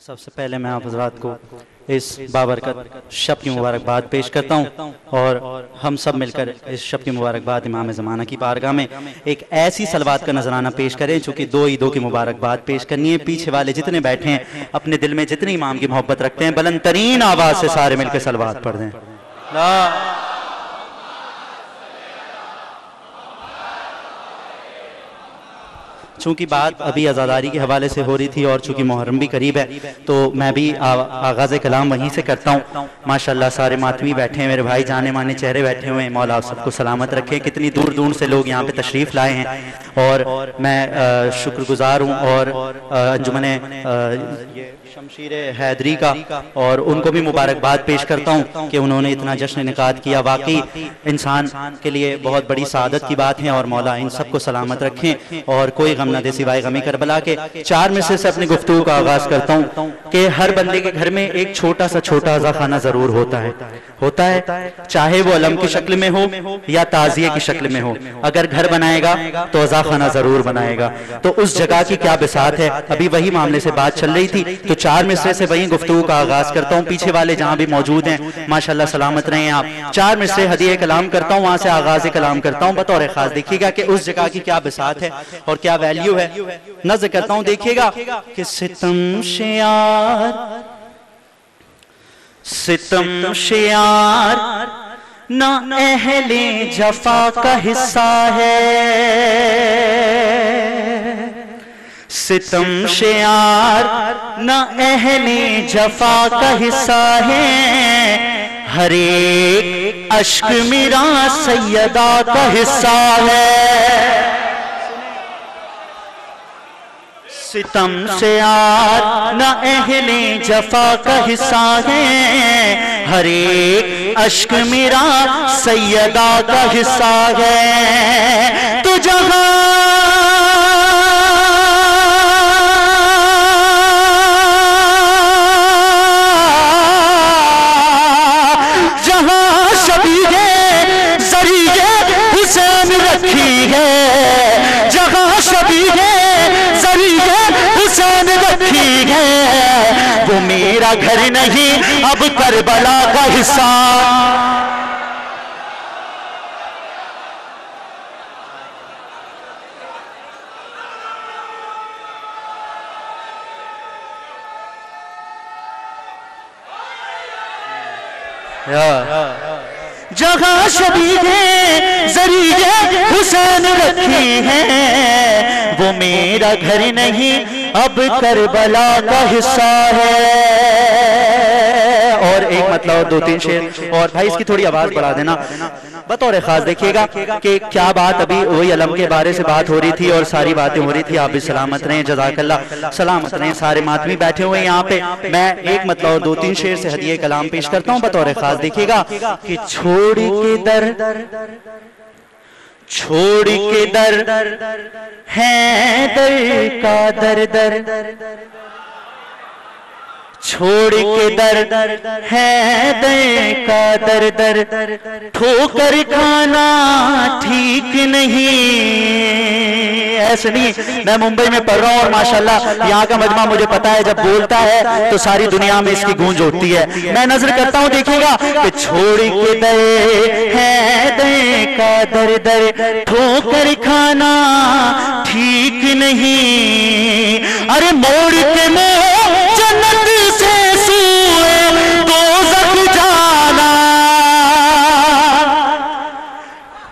सबसे पहले मैं आप हज़रात को इस बाबरकत शब की मुबारकबाद पेश करता हूँ और हम सब मिलकर इस शब की मुबारकबाद इमाम ज़माना की बारगाह में एक ऐसी सलवात का नजराना पेश करें चूँकि दो ईदों की मुबारकबाद पेश करनी है। पीछे वाले जितने बैठे हैं अपने दिल में जितनी इमाम की मोहब्बत रखते हैं बुलंद तरीन आवाज़ से सारे मिलकर सलवात पढ़ दें। चूँकि बात अभी आज़ादारी के हवाले से हो रही थी और चूँकि मुहर्रम भी करीब है तो मैं भी आगाज़ कलाम वहीं से करता हूँ। माशाल्लाह सारे मातमी बैठे हैं, मेरे भाई जाने माने चेहरे बैठे हुए हैं। मौला आप सबको सलामत रखें। कितनी दूर दूर से लोग यहाँ पे तशरीफ़ लाए हैं और मैं शुक्रगुजार हूँ और अंजुमन शमशीर हैदरी का और उनको भी मुबारकबाद पेश करता हूँ कि उन्होंने इतना जश्न इनेकाद किया। वाकई इंसान के लिए बहुत बड़ी सादत की बात है और मौला इन सबको सलामत रखें और कोई गम न दे सिवाय गमी करबला के। चार मिसरे से अपनी गुफ्तगू का आगाज करता हूँ कि हर बंदे के घर में एक छोटा सा छोटा अज़ा खाना जरूर होता है, चाहे वो अलम की शक्ल में हो या ताजिए की शक्ल में हो। अगर घर बनाएगा तो अज़ा खाना जरूर बनाएगा। तो उस जगह की क्या बिसात है। अभी वही मामले से बात चल रही थी तो चार मिसरे से वही गुफ्तगू का आगाज करता हूँ। पीछे वाले जहां भी मौजूद हैं माशाल्लाह सलामत रहें आप। चार मिसरे हदिये कलाम करता हूँ, वहां से आगाज कलाम करता हूँ। बतौर खास देखिएगा कि उस जगह की क्या बिसात है और क्या वैल्यू है। नज़र करता हूँ, देखिएगा कि सितम शियार ना अहले जफा का हिस्सा है। सितम शियार ना अहले जफा का हिस्सा है। हर एक अश्क मेरा सैयदा का हिस्सा है। सितम शियार ना अहले जफा का हिस्सा है। हर एक अश्क मेरा सैयदा का हिस्सा है। तो जहां वो मेरा घर नहीं अब करबला का हिस्सा। जहां शबीहे ज़रिए हुसैन रखी है वो मेरा घर नहीं अब करबला का हिस्सा है। और एक मतलब और दो तीन शेर और भाई इसकी थोड़ी आवाज बढ़ा देना बतौर खास देखिएगा कि क्या बात। अभी वही अलम के बारे से बात हो रही थी और सारी बातें हो रही थी। आप भी सलामत रहें, जज़ाकल्लाह, सलामत रहें। सारे मातमी बैठे हुए हैं यहाँ पे। मैं एक मतलब और दो तीन शेर से हदिये कलाम पेश करता हूँ। बतौर खास देखिएगा कि छोड़ के दर है दर का दर छोड़ के दर है दर का दर ठोकर खाना ठीक नहीं। ऐसे नहीं, मैं मुंबई में पढ़ रहा हूँ और माशाल्लाह यहाँ का मजमा मुझे पता है जब बोलता है तो सारी दुनिया में इसकी गूंज होती है। मैं नजर करता हूँ, देखिएगा कि छोड़ के दर है दर का दर ठोकर खाना ठीक नहीं। अरे मोड़ के मोड़ जन्नत से सूए दोज़ख जाना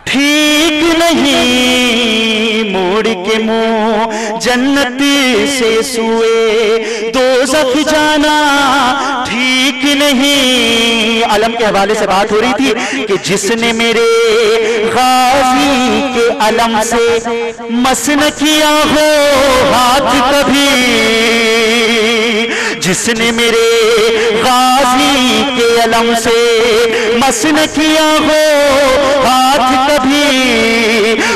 ठीक नहीं। मोड़ के मुंह जन्नत से सूए दोज़ख जाना ठीक नहीं। अलम के हवाले से बात हो रही थी कि जिसने मेरे गाजी के अलम से मस न किया हो हाथ कभी, जिसने मेरे गाजी के अलम से मस न किया हो हाथ कभी।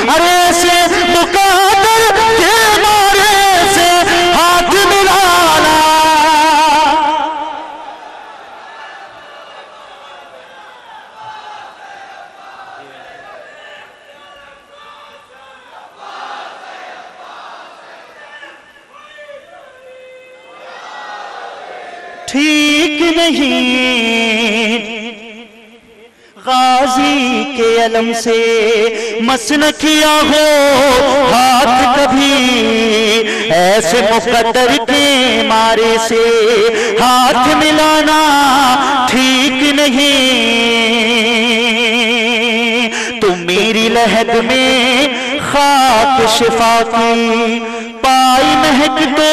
अरे ऐसे मुकादर के मारे से हाथ मिलाना ठीक नहीं, गाजी के अलम से मस न किया हो हाथ कभी, ऐसे मुकद्दर के मारे से हाथ मिलाना ठीक नहीं। तुम मेरी लहद में खाक शिफा की, पाई महक तो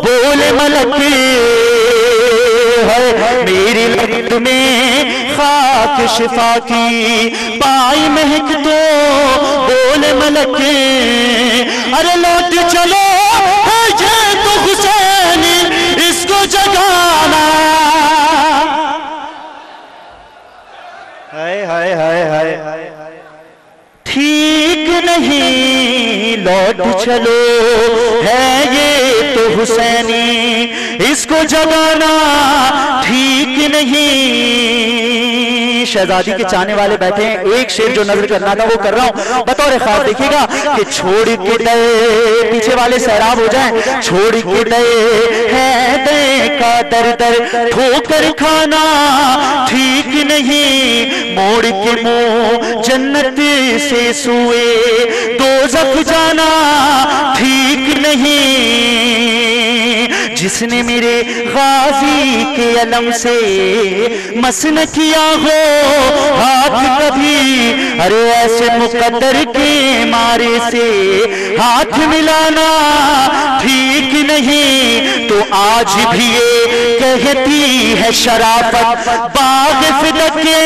बोले मलक है, मेरी लहद में खाक शिफा की, पाई महक तो बोले मलक। अरे लौट चलो ये तो हुसैन, इसको जगाना। हाय हाय हाय हाय हाय, ठीक नहीं लौट चलो है ये तो हुसैनी, इसको जगाना ठीक नहीं। शहजादी के चाहने वाले बैठे हैं, एक शेर जो नजर करना था वो कर रहा हूं बतौर खास। देखिएगा कि छोड़ के गए, पीछे वाले सैराब हो जाएं, छोड़ के गए है दे का दर दर ठोकर खाना ठीक नहीं। मोड़ के मुंह जन्नत से सुए दोज़ख जाना ठीक नहीं। जिसने मेरे गाजी के अलम से मस न किया हो हाथ कभी, अरे ऐसे मुकद्दर के मारे से हाथ मिलाना ठीक नहीं। तो आज भी ये कहती है शराफत बाग फिदक के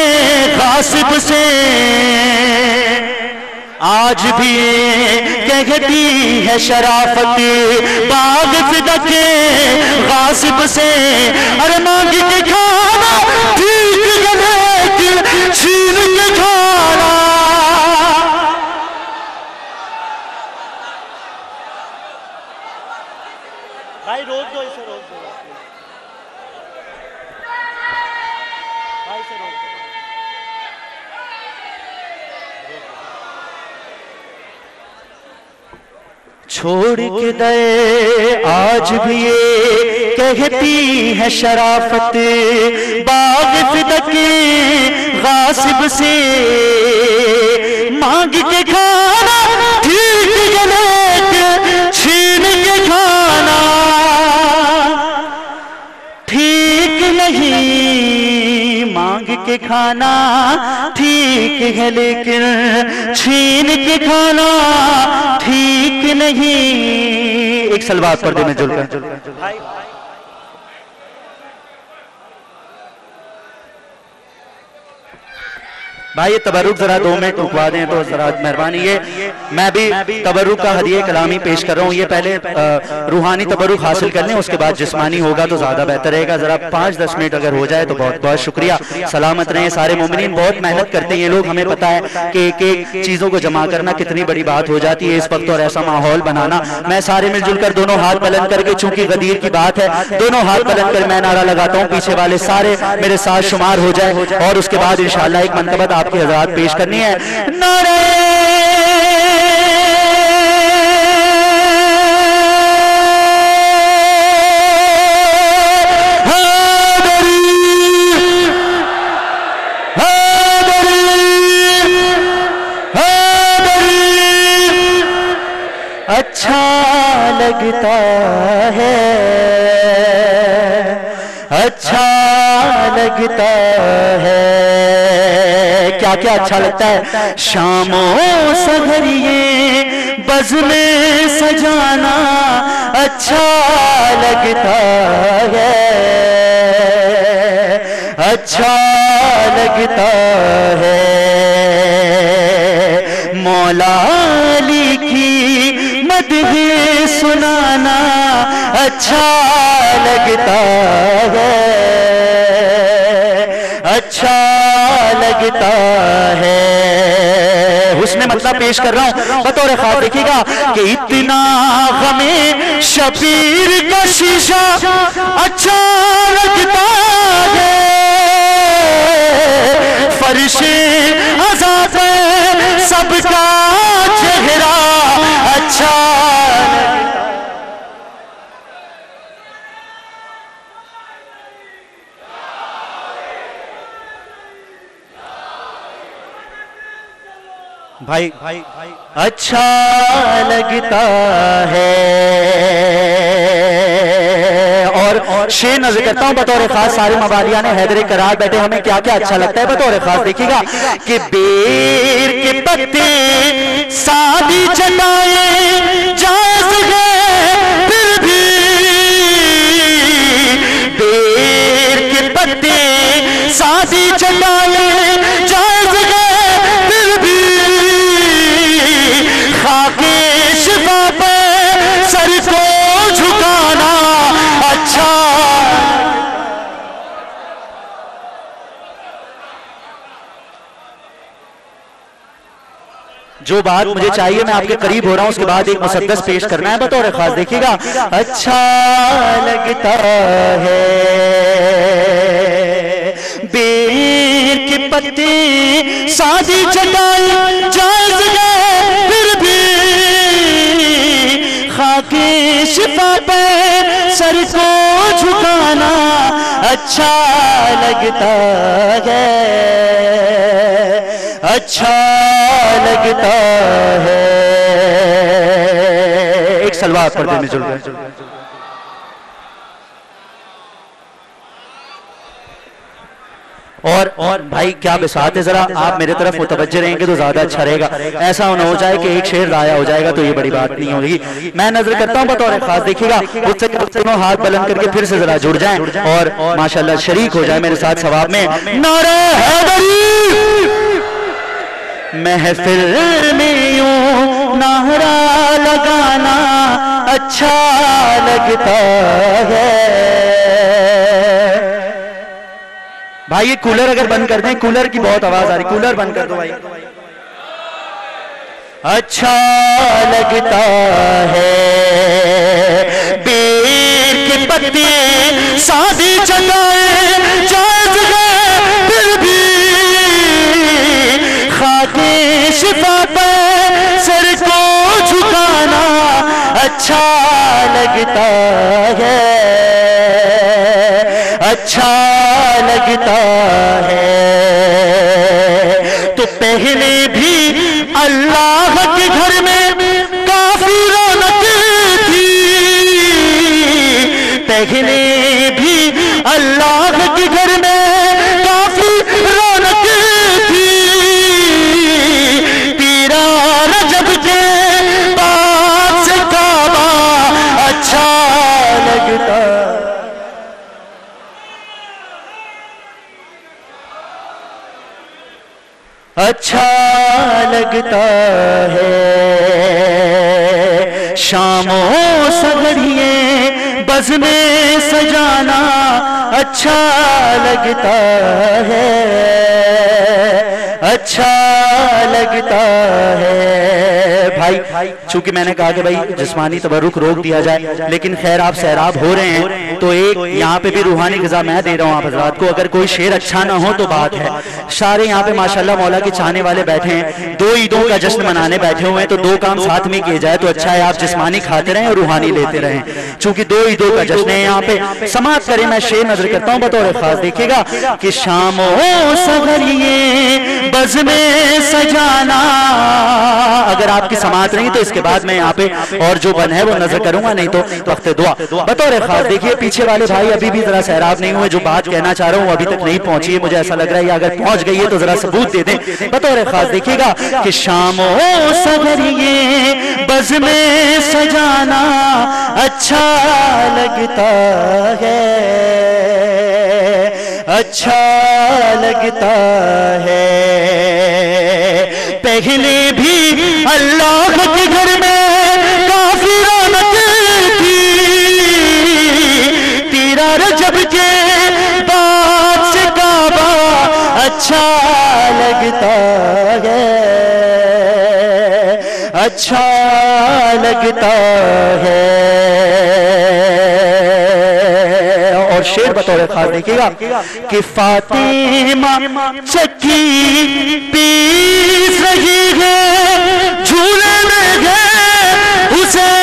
गासिब से, आज भी कहती है शराफत बाग फिदक के गासिब से। अरे मांग के खाना ठीक लेकिन छीन के खाना। भाई रोक दो इसे, रोक दो भाई से, रोक दो। छोड़ के दे आज भी ये कहती है शराफत बाग फिदक गासिब से, मांग के खाना ठीक गले छीन के खाना ठीक नहीं। मांग के खाना ठीक है लेकिन छीन के खाना ठीक नहीं। एक सलवार पर्दे में जुलकर भाई ये तबरुक जरा 2 मिनट रुकवा दें तो जरा मेहरबानी। ये मैं भी तबरुक का हदिया कलामी पेश कर रहा हूँ। ये पहले रूहानी तबरुक हासिल कर लें, उसके बाद जिस्मानी होगा तो ज्यादा बेहतर रहेगा। जरा 5-10 मिनट अगर हो जाए तो बहुत बहुत शुक्रिया। सलामत रहें सारे मोमिनीन। बहुत मेहनत करते हैं ये लोग, हमें पता है कि एक एक चीजों को जमा करना कितनी बड़ी बात हो जाती है इस वक्त, और ऐसा माहौल बनाना। मैं सारे मिलजुल कर दोनों हाथ बुलंद करके, चूंकि गदीर की बात है, दोनों हाथ बुलंद कर मैं नारा लगाता हूँ, पीछे वाले सारे मेरे साथ शुमार हो जाए, और उसके बाद इंशाअल्लाह एक मंतबत आपकी हज़रात पेश करनी है। नारे अच्छा लगता है, अच्छा लगता है। क्या क्या अच्छा लगता है? शामों सहरिये बज़ में सजाना अच्छा लगता है, अच्छा लगता है। मौला अली की मदह सुनाना अच्छा लगता है, अच्छा लगता है। हुस्न मतलब पेश कर रहा हूं बतौर खास। देखिएगा कि इतना गमे शबीर का शीशा अच्छा लगता है, फर्शे अज़ाब सबका चेहरा अच्छा लगता। भाई अच्छा लगता है। और शेर नजर करता हूं बतौर खास, सारे मवालिया ने हैदर करार बैठे, हमें क्या क्या अच्छा लगता है बतौर खास देखिएगा कि बेर के पत्ते सादी चटाए जायज है फिर भी, बेर के पत्ते सादी चटाए जायज है फिर भी, खाके शिफा पे सर को झुकाना अच्छा। जो बात मुझे चाहिए, मैं आपके करीब हो रहा हूं, उसके बाद एक मुसद्दस पेश करना है बतौर खास देखिएगा। अच्छा लगता है बेर के पत्ते सादी चटाई जायज है फिर भी, खाके शिफा पे सर को झुकाना अच्छा लगता है, अच्छा लगता है। एक सलवार पर्दे में जुड़ गए। और भाई क्या बिसात है, जरा आप मेरे तरफ मुतवज्जे रहेंगे तो ज्यादा अच्छा रहेगा। ऐसा ना हो जाए कि एक शेर जाया हो जाएगा तो ये बड़ी बात नहीं होगी। मैं नजर करता हूं बतौर खास देखिएगा, उससे दोनों हाथ बुलंद करके फिर से जरा जुड़ जाएं और माशाल्लाह शरीक हो जाए मेरे साथ सवाब में। नारे हैदरी महफिल में यूं नारा लगाना अच्छा लगता है। भाई ये कूलर अगर बंद कर दें, कूलर की बहुत आवाज आ रही, कूलर बंद कर दो भाई। अच्छा लगता है बेर के पत्ते सादी चटाए जायज है फिर भी, खाके शिफा पे सर को झुकाना अच्छा लगता है, अच्छा लगता है। तो पहले भी अल्लाह के घर में काफी रौनक थी, पहले भी अल्लाह के घर में काफी रौनक थी, पीरा रजब के बाद से काबा अच्छा लगता। अच्छा लगता है शामों सगड़िए बज़ में सजाना अच्छा लगता है, अच्छा लगता है। भाई चूंकि मैंने कहा कि भाई जिस्मानी तबरुक रोक दिया जाए, लेकिन खैर आप सैराब हो रहे हैं तो एक यहाँ पे भी रूहानी ग़िज़ा मैं दे रहा हूँ आप हज़रात को। अगर कोई शेर अच्छा ना हो तो बात है, सारे यहाँ पे माशाल्लाह मौला के चाहने वाले बैठे हैं, दो ईदों का जश्न मनाने बैठे हुए हैं, तो दो काम साथ में किए जाए तो अच्छा है। आप जिस्मानी खाते रहें और रूहानी लेते रहें, चूंकि दो ईदों का जश्न है यहाँ पे। समाप्त करें, मैं शेर नजर करता हूँ बतौर खास देखिएगा कि शामों सगरिए बज़ में सजाना। अगर आपकी समात नहीं तो इसके बाद मैं यहाँ पे और जो बन है वो नजर करूंगा, नहीं तो वक्त दुआ बतौर खास देखिए। पीछे वाले भाई अभी भी जरा सैराब नहीं हुए, जो बात कहना चाह रहा हूँ अभी तक नहीं पहुंची है, मुझे ऐसा लग रहा है अगर पहुंच गई है तो जरा सबूत दे दें बतौर खास देखिएगा कि शामों सगरिए बज़ में सजाना अच्छा लगता है, अच्छा लगता है। पहले भी अल्लाह के घर में काफी रौनक थी, तेरा रजब के बाद से काबा अच्छा लगता है, अच्छा लगता है। और शेर बतौर खास देखिएगा कि फातिमा चक्की पीस रही है झूले में है हुसैन,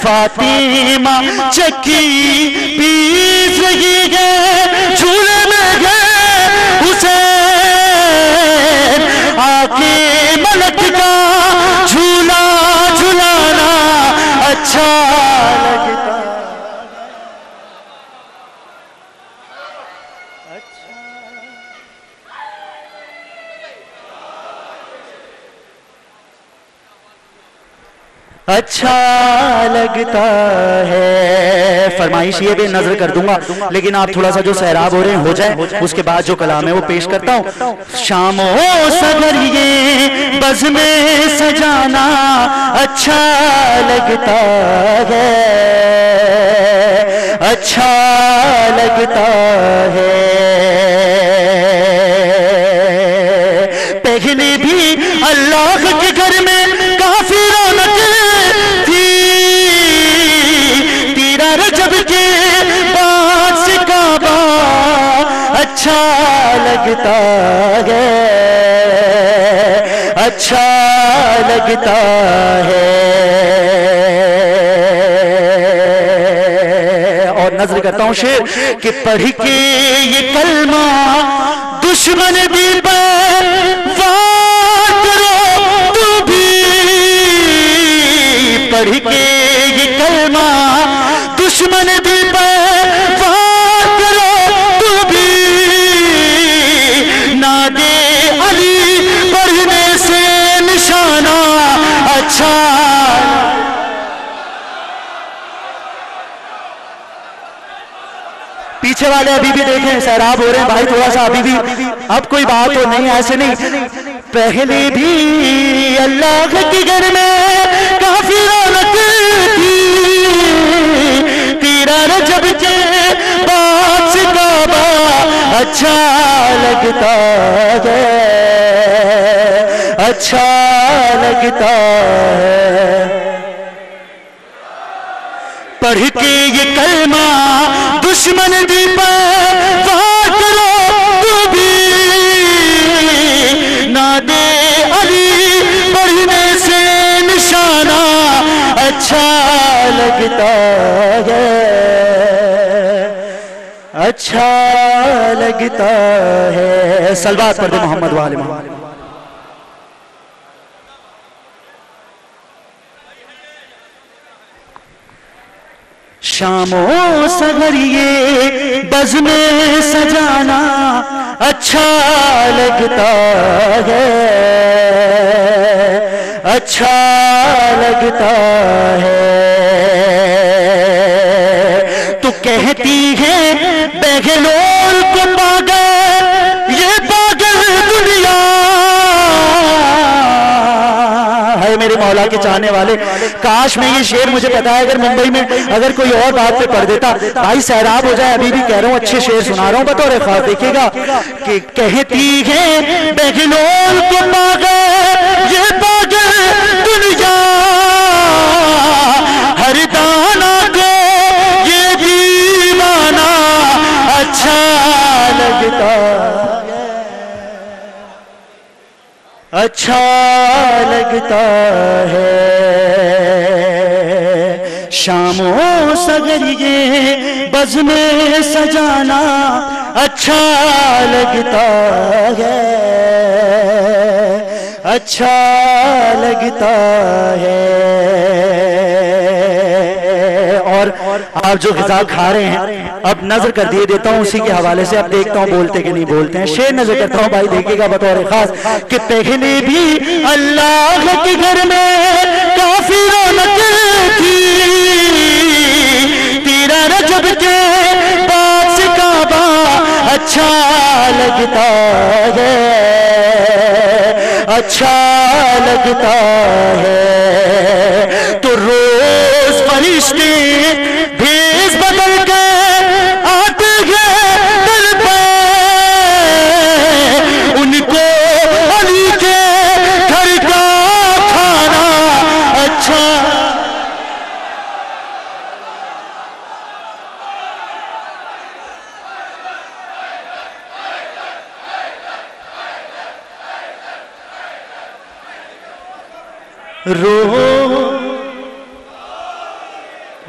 फातिमा चक्की पीस रही है झूले में है हुसैन, अच्छा लगता है। फरमाइश ये भी नजर कर दूंगा, लेकिन आप थोड़ा सा जो सैराब हो रहे हैं हो जाए, उसके बाद जो कलाम है वो पेश करता हूँ। शामों सगर ये बज़ में सजाना अच्छा लगता है, अच्छा लगता है। पहले भी अल्लाह के घर में काफी रौनक थी, तेरा रजब के बाद से काबा अच्छा लगता है, अच्छा लगता है। और नजर करता हूं शेर कि पढ़ के ये कलमा दुश्मन भी पढ़ के ये कलमा दुश्मन भी वार करो तू भी, नादे अली पढ़ने से निशाना अच्छा। पीछे वाले अभी भी देखें सैराब हो रहे हैं भाई, थोड़ा सा अभी भी, अब कोई बात हो नहीं, ऐसे नहीं। पहले भी अल्लाह के घर में काफी रौनक थी, तेरा रजब के बाद से काबा अच्छा लगता है, अच्छा लगता है। पढ़ के ये कलमा दुश्मन भी वार करो तू भी, नादे अली पढ़ने से निशाना अच्छा लगता है, अच्छा लगता है। सलवात पढ़ दे मोहम्मद वाले मोहम्मद। शामों सगर ये बज़ में सजाना अच्छा लगता है, अच्छा लगता है। तू कहती है बेगलोर को पागल, ये पागल दुनिया है। मेरे मौला के चाहने वाले, काश में ये शेर मुझे पता है, अगर मुंबई में अगर कोई और बात पे पढ़ देता, भाई सैराब हो जाए। अभी भी कह रहा हूँ अच्छे शेर सुना रहा हूँ बतौर खास, देखिएगा कि कहती है बेगलोर को पागल, ये पागल दुनिया, हर दाना को ये दीवाना अच्छा लगता, अच्छा लगता है। शामों सगर ये बज़ में सजाना अच्छा लगता है, अच्छा लगता है। और आप जो ग़िज़ा खा रहे हैं, अब नजर कर दिए देता हूँ उसी के हवाले से, अब देखता हूँ बोलते कि नहीं बोलते हैं। शेर नजर करता हूँ भाई, देखिएगा बतौर खास कि पहले भी अल्लाह के घर में काफी रौनक थी, तेरा रजब के बाद से काबा अच्छा लगता है, अच्छा लगता है। तो रोज फरिश्ते भेस बदल के आते हैं दिल पे, उनको अली के घर का खाना अच्छा।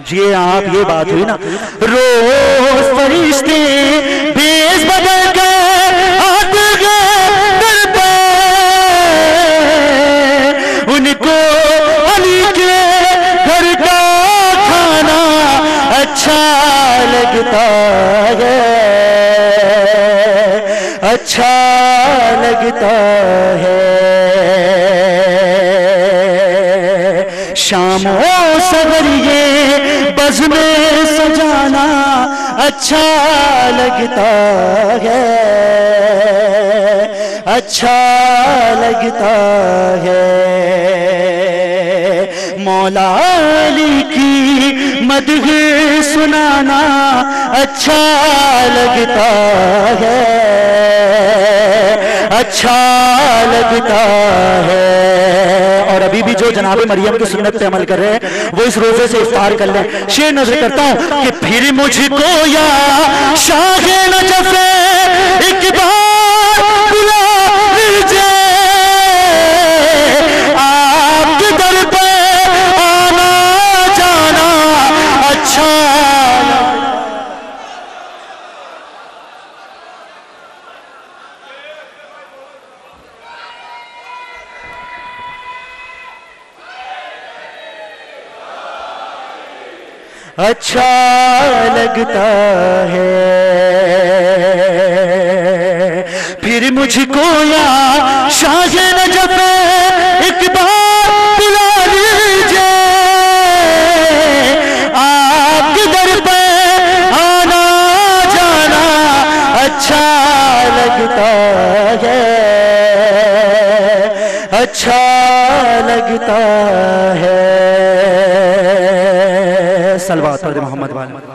जी आप, ये बात हुई ना, रोज फरिश्ते भेस बदल के आते हैं दर पे, उनको अली के घर का खाना अच्छा लगता है, अच्छा लगता है। शामों बज़्म सजाना अच्छा लगता है, अच्छा लगता है। मौला अली की मदह सुनाना अच्छा लगता है, अच्छा लगता है। और अभी भी जो जनाब मरियम की सुन्नत पे अमल कर रहे हैं वो इस रोजे से इफ्तार कर लें। शेर नजर करता हूं कि फिर मुझको या शाह नजफ एक बार बुला लीजिए, आपके दर पे आना जाना अच्छा। अच्छा लगता है। फिर मुझको या शाह नजफ एक बार बुला लीजिए, आपके दर पे आना जाना अच्छा लगता है, अच्छा लगता है। सलवात पढ़ दे मोहम्मद वाले।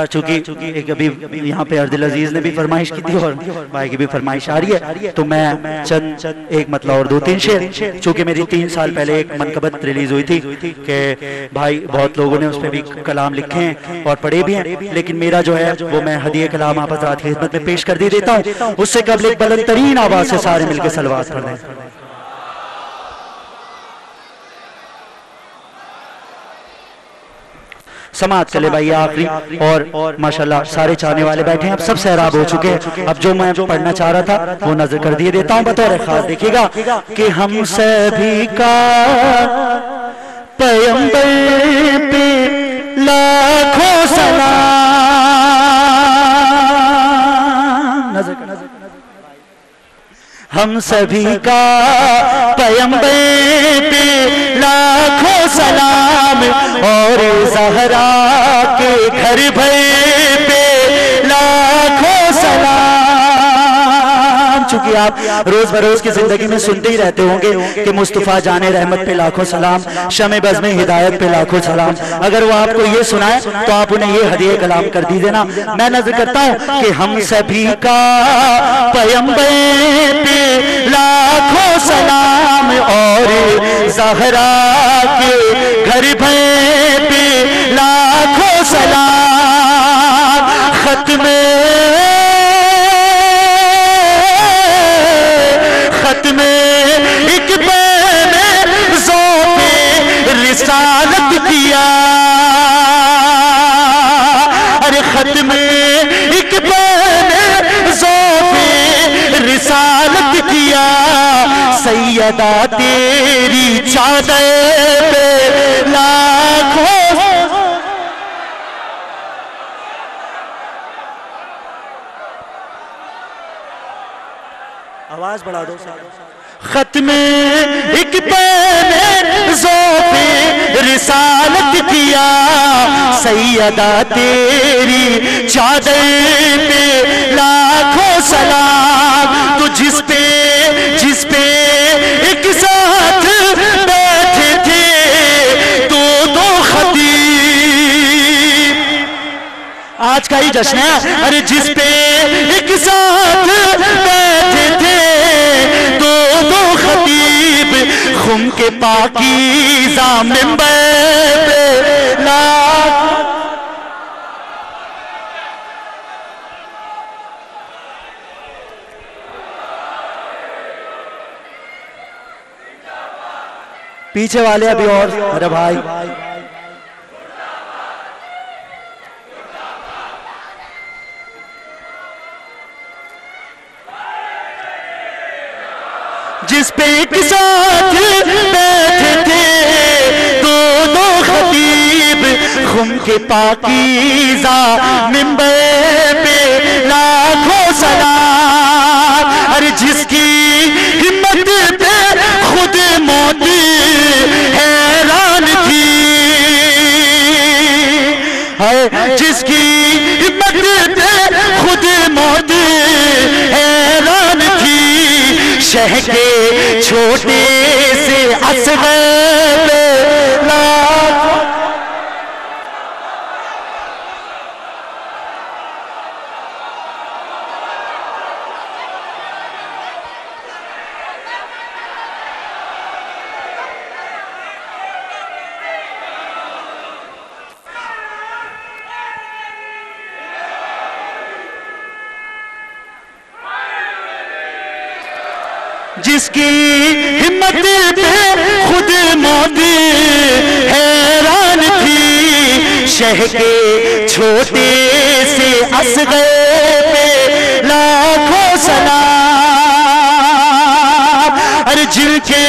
चूंकि एक अभी यहाँ पे अर्दिल अजीज ने भी फरमाइश की थी और भाई की भी फरमाइश आ रही है, तो मैं चंद एक मतलब और 2-3 शेर, चूंकि मेरी 3 साल पहले एक मनकबत रिलीज हुई थी कि भाई बहुत लोगों ने उस पर भी कलाम लिखे हैं और पढ़े भी हैं, लेकिन मेरा जो है वो मैं हदिये कलाम आप हज़रात की खिदमत में पेश कर दे देता हूँ। उससे कबल एक बुलंद तरीन आवाज से सारे मिलकर सलवात पढ़ दें। समात चले भाई आखिरी, और माशाल्लाह सारे चाहने वाले बैठे हैं, अब सब सहराब हो चुके हैं। अब जो मैं पढ़ना चाह रहा था वो नजर कर दिए देता हूं बतौर खास। देखिएगा कि हम सभी का पैगंबर पे लाखों सलाम। हम सभी का पैगंबर पे लाखों सलाम, और ज़हरा के घर भर पे लाखों सलाम। चूंकि आप रोज बरोज की जिंदगी में सुनते ही रहते होंगे कि मुस्तफ़ा जाने रहमत पे लाखों सलाम, शमे बज़्म हिदायत पे लाखों सलाम। अगर वो आपको ये सुनाए तो आप उन्हें ये हदिये कलाम कर दीजिए ना। मैं नजर करता हूँ कि हम सभी का पैगंबर पे लाखों सलाम, और ज़हरा के घर भर पे लाखों सलाम। खत्मे एक पैने ज़ौक़े रिसालत किया, अरे खत्मे एक पैने ज़ौक़े रिसालत किया। सैयदा तेरी चादर पे लाखों। आवाज बढ़ा दो। खत्मे एक पैने ज़ौक़े रिसालत किया, सैयदा तेरी चादर पे लाखों सलाम। तो जिस पे एक साथ बैठे थे दो खतीब, आज का ही जश्न है। अरे जिस पे एक साथ बैठे थे दो खतीब, खुम के पाकीज़ा मिंबर पे लाख। पीछे वाले अभी और अरे भाई जिस पे एक साथ बैठे थे दो खतीब, खुम के पाकीज़ा मिंबर पे लाखों सलाम। जिसकी हिम्मत पे खुद मौत हैरान थी, शह के छोटे से असग़र पे लाखों। जिसकी हिम्मत पे खुद मौत हैरान थी, शह के छोटे से असग़र पे लाखों सलाम। अरे जिनके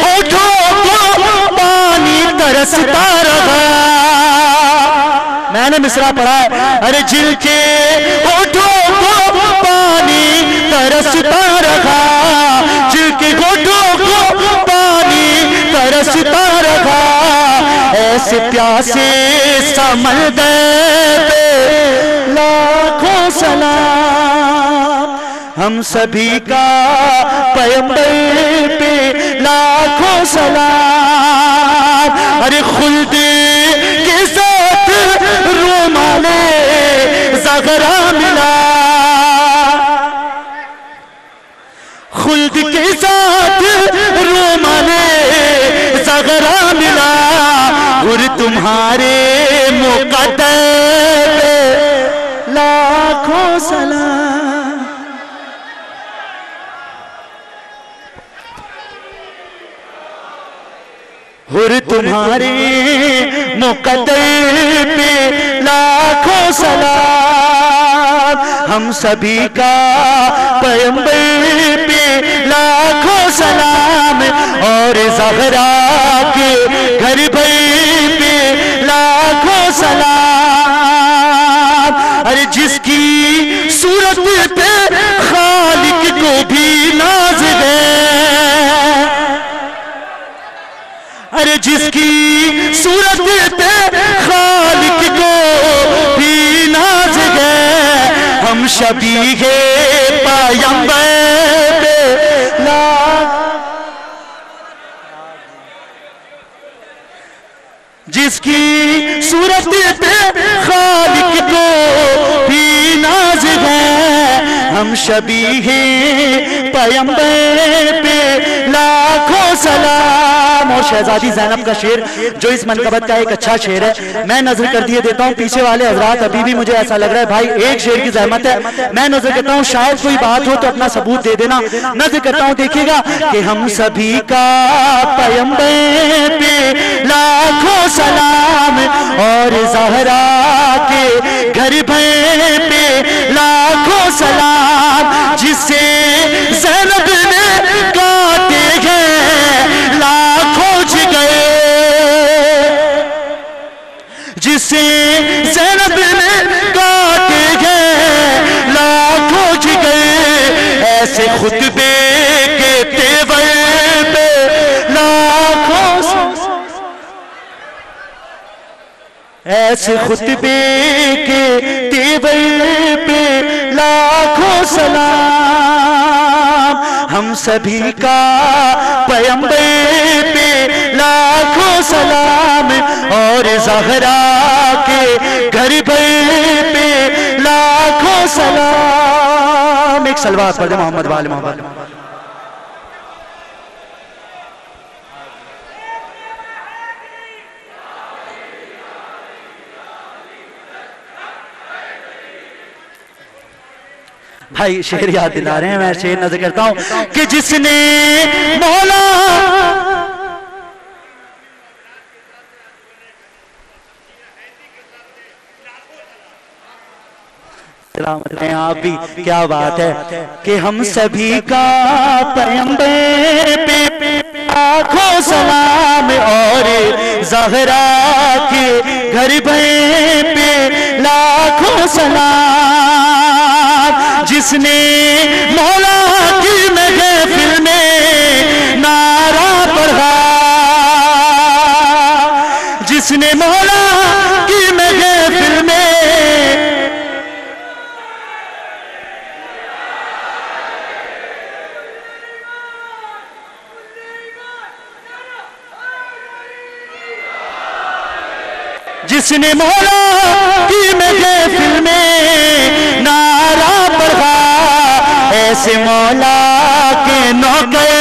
होठों को पानी तरसता रहा, मैंने मिसरा पढ़ा है। अरे जिनके होठों को पानी तरसता रहा, जिनके होठों को पानी तरसता रहा, ऐसे प्यासे समंदर पे लाखों सलाम। हम सभी का पैगंबर पे लाखों सलाम। अरे खुल्द के साथ रुमाले ज़ग़रा मिला, खुल्द के साथ रुमाले ज़ग़रा मिला, और तुम्हारे मुक़द्दर पे लाखों सलाम। और तुम्हारे मुक़द्दर पे लाखों सलाम। हम सभी का पैगंबर पे लाखों सलाम, और ज़हरा के घर भर पे लाखों सलाम। अरे जिसकी सूरत पे खालिक को भी नाज़ है, अरे जिसकी सूरत पे खालिक को भी नाज़ है, हम शबीहे पैगंबर पे जिसकी सूरत पे खालिक को भी नाज़ है, हम शबीहे पैगंबर पे लाखों सलाम। और शहजादी ज़ैनब का शेर जो इस मनकबत का एक अच्छा शेर है, मैं नजर कर दिए देता हूँ। पीछे वाले हजरात अभी भी मुझे ऐसा लग रहा है भाई एक शेर की ज़हमत है, मैं नजर करता हूँ, शायद कोई बात हो तो अपना सबूत दे देना। नजर करता हूँ, देखिएगा कि हम सभी का पैगंबर पे लाखों सलाम, और ज़हरा के घर भर पे लाखों सलाम। जिसे ज़ैनब ने काटे हैं लाखों जिगर, जिसे ज़ैनब ने काटे हैं लाखों जिगर, ऐसे खुतबे के तेवर पे लाखों, ऐसे खुतबे के तेवर पे लाखों सलाम। हम सभी का पैगंबर पे लाखों सलाम, और ज़हरा के घर भर पे लाखों सलाम। एक सलवात पढ़ दे मोहम्मद वाले मोहम्मद। भाई शेर याद दिला रहे हैं, मैं शेर नजर करता हूं कि जिसने मौला आप भी, क्या बात है कि हम सभी का पैगंबर पे लाखों सलाम, और ज़हरा के घर भर पे लाखों सलाम। जिसने मौला की महफिल में नारा पढ़ा, जिसने मौला की जिसने मौला की महफिल में नारा पढ़ा, ऐसे मौला के नौकर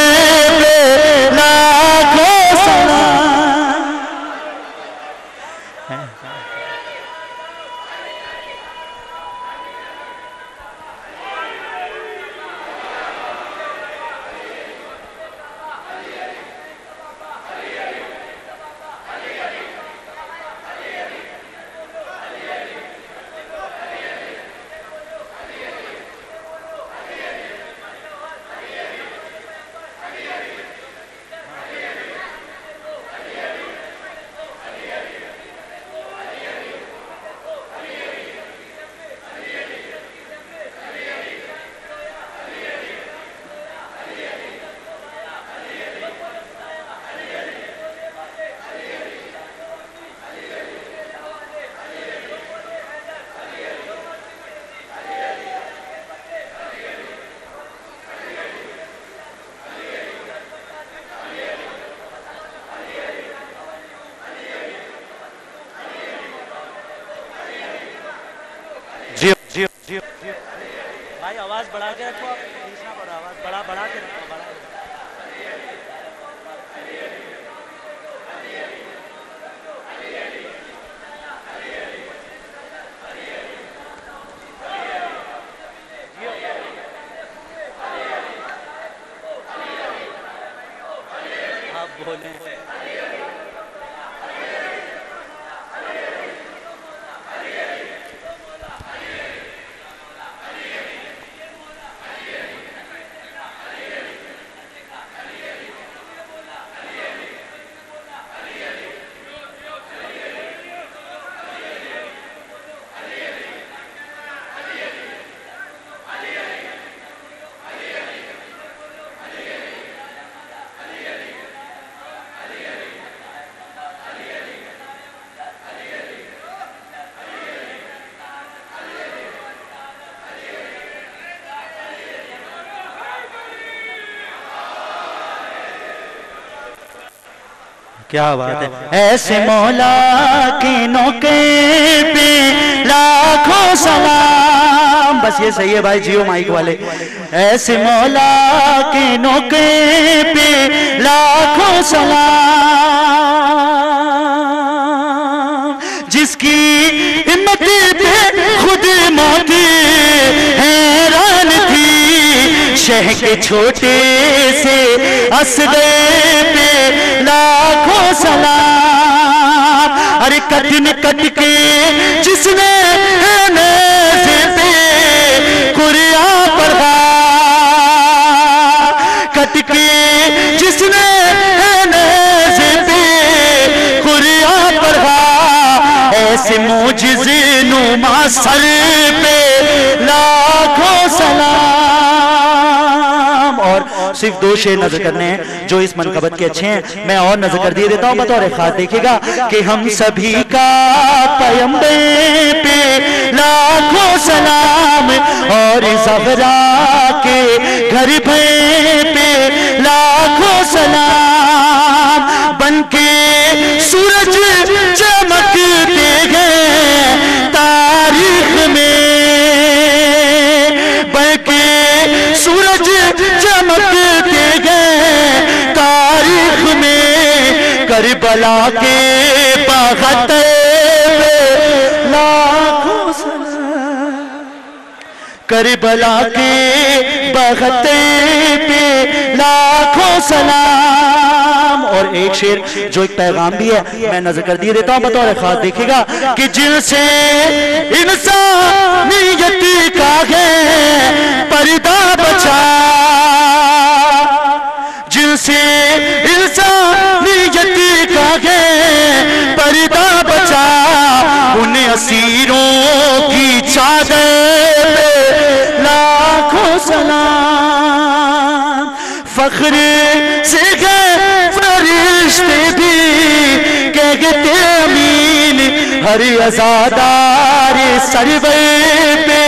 पे लाखों सलाम। भाई आवाज बढ़ा के रखो, आप खींचना पड़ रहा, आवाज बढ़ा के रखो, बढ़ा। आप बोले क्या बात है। ऐसे मौला के नौके पे लाखों सलाम। बस ये सही है भाई, जियो माइक वाले। ऐसे मौला के नौके पे लाखों सलाम, जिसकी हिम्मत पे खुद मौत हैरान थी, शह के छोटे से असदे पे लाखों सलाम। अरे कठिन कट के जिसने नेज़े पे कुरान पढ़ा, कट के जिसने नेज़े पे कुरान पढ़ा, ऐसे मोजिज़े नुमा सर पे लाखों सलाम। और सिर्फ 2 शेर नजर करने हैं जो इस मनकबत के अच्छे हैं, मैं और नजर कर दिए देता हूं बतौर खास। देखिएगा कि हम सभी का पैगंबर पे लाखों सलाम, और ज़हरा के घर पे लाखों सलाम। बनके सूरज चमकते हैं तारीख में, बनके सूरज चमकते हैं तारीख में, करबला के बगते लाखों सलाम, करबला के बगते पे लाखों सलाम। और एक शेर जो एक पैगाम भी है, मैं नजर कर दिए देता हूं बतौर खास। देखिएगा कि जिनसे इंसानियत का है पर्दा बचा, जिनसे इंसानियत का है पर्दा बचा, उन असीरों की चादर पे लाखों सलाम। फख्र से गए फरिश्ते भी कहते अमीन, हर अज़ादार सरवर पे